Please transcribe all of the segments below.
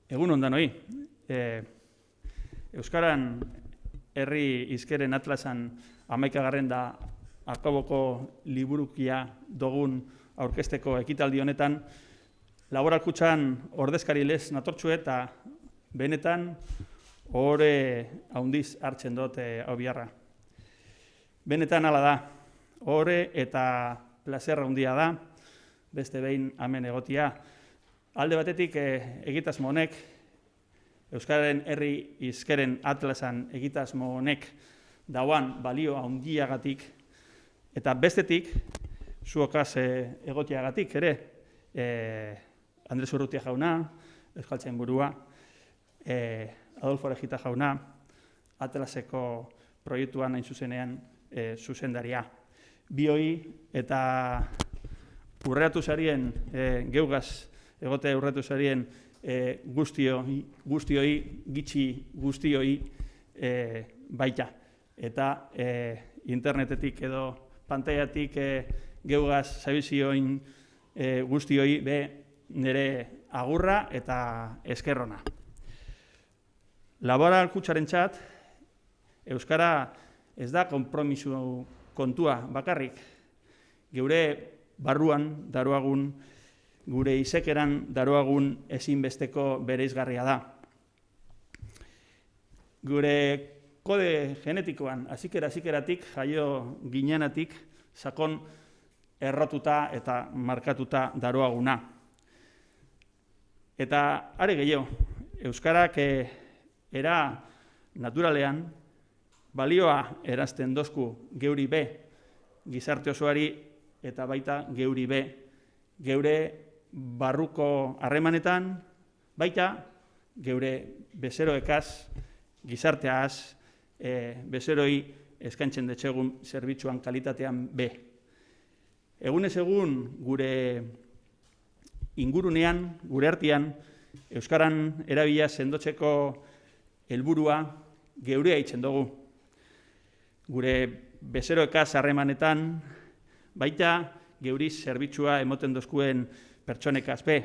Egun on danoi. Euskaran herri hizkeren atlasan 11. da akaboko liburukia dogun aurkezteko ekitaldi honetan, laboralkutxan ordezkari lez natortxue eta benetan ohore haundiz hartzen dut hau biharra. Benetan hala da, ohore eta plazer handia da, beste behin hemen egotia. Alde batetik egitasmo honek, Euskararen herri hizkeren atlasan egitasmo honek dauan balio handiagatik, eta bestetik, zuokaz egotiagatik ere, Andres Urrutia jauna, Euskaltzain burua, Adolfo Arejita jauna, atlaseko proiektuan hain zuzenean zuzendaria. Bioi eta urreatu zarien geugaz, egote urreatu zarien guztioi, gitxi guztioi baita. Eta internetetik edo pantailatik geugaz zabizioin guztioi be nire agurra eta eskerrona. Laboralkutxaren txat, Euskara ez da konpromisu kontua bakarrik. Geure barruan daroagun, gure izekeran daroagun ezinbesteko bereizgarria da. Gure kode genetikoan, azikeratik, jaio ginenatik, sakon errotuta eta markatuta daroaguna. Eta are gehiago, Euskarak era naturalean, balioa erazten dozku geuri be, gizarte osoari eta baita geuri be, geure barruko harremanetan, baita geure bezeroekaz, gizarteaz, bezeroi eskaintzen detxegun zerbitzuan kalitatean be. Egunez egun gure ingurunean, gure artean, Euskaran erabila sendotzeko helburua geurea itzen dugu. Gure bezeroekaz harremanetan, baita geuriz zerbitzua emoten dozkuen pertsonekaz be.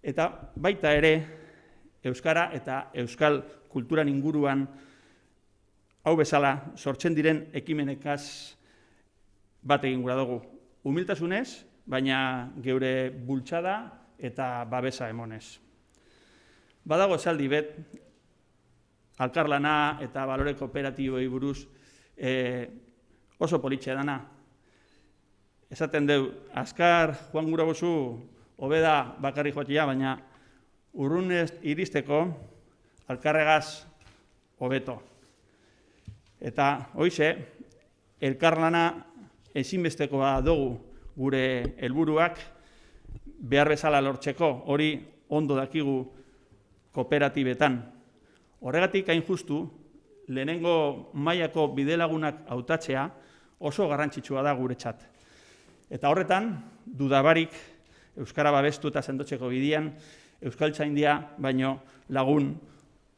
Eta baita ere, Euskara eta Euskal kulturan inguruan hau bezala sortzen diren ekimenekaz bat egin gura dugu. Humiltasunez, baina geure bultzada eta babesa emonez. Badago esaldi bet, alkarlana eta balore kooperatiboi buruz oso politxea dana. Esaten deu, azkar joan gura gozu, hobeda bakarri joatia, baina urrunez iristeko alkarregaz hobeto. Eta hoize, elkarlana ezinbestekoa dugu gure helburuak behar bezala lortzeko, hori ondo dakigu kooperatibetan. Horregatik hain justu, lehenengo mailako bidelagunak hautatzea oso garrantzitsua da guretzat. Eta horretan, dudabarik, Euskara babestu eta sendotzeko bidean, Euskaltzaindia baino lagun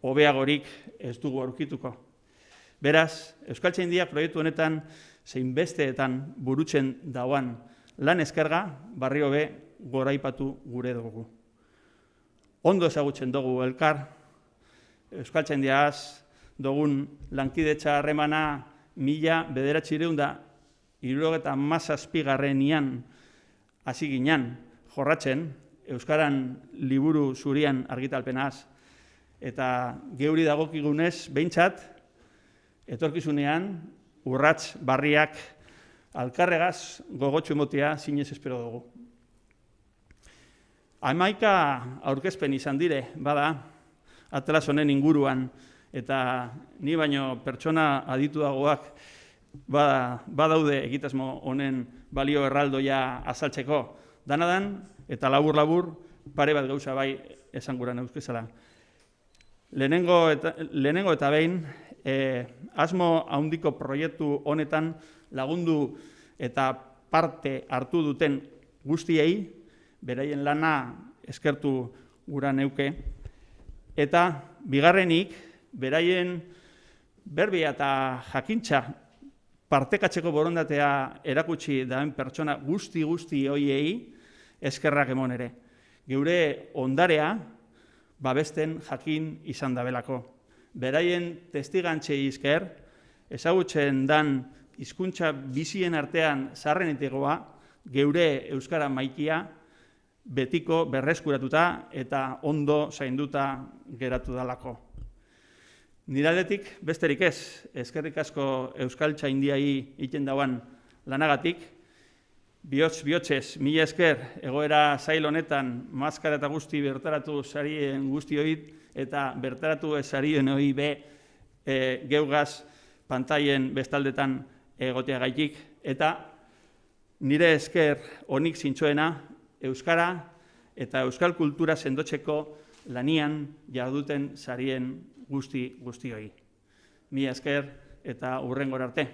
hobeagorik ez dugu aurkituko. Beraz, Euskaltzaindia proiektu honetan zein besteetan burutzen dauan lan eskerga barrio be goraipatu gure dugu. Ondo ezagutzen dugu elkar, Euskaltzaindiaz dugun lankidetza harremana 1977 hasi ginen jorratzen, Euskaran liburu zurian argitalpenaz, eta geuri dagokigunez, behintzat, etorkizunean, urrats barriak alkarregaz gogotxu emotea zinez espero dugu. 11 aurkezpen izan dire, bada, atlas honen inguruan, eta ni baino pertsona adituagoak badaude egitasmo honen balio erraldoia azaltzeko. Danadan, eta labur-labur, pare bat gauza bai esan gura neuzkezala. Lehenengo eta behin, asmo handiko proiektu honetan lagundu eta parte hartu duten guztiei, beraien lana eskertu gura neuke, eta bigarrenik, beraien berbia eta jakintza partekatzeko borondatea erakutsi daen pertsona guzti hoiei eskerrak emon ere. Geure ondarea babesten jakin izan dabelako. Beraien testigantzei esker, ezagutzen dan hizkuntza bizien artean zaharrenetakoa, geure euskara maitia, betiko berreskuratuta eta ondo zainduta geratu dalako. Nire aldetik besterik ez, eskerrik asko Euskaltzaindiai egiten dauan lanagatik, bihotz-bihotzez, mila esker egoera zail honetan maskara eta guzti bertaratu sarien guzti hori eta bertaratu ez sarien hori geugaz pantaien bestaldetan egoteagaitik eta nire esker honik zintzoena euskara eta euskal kultura sendotzeko lanian jarduten sarien guzti hori. Mila esker eta hurrengora arte.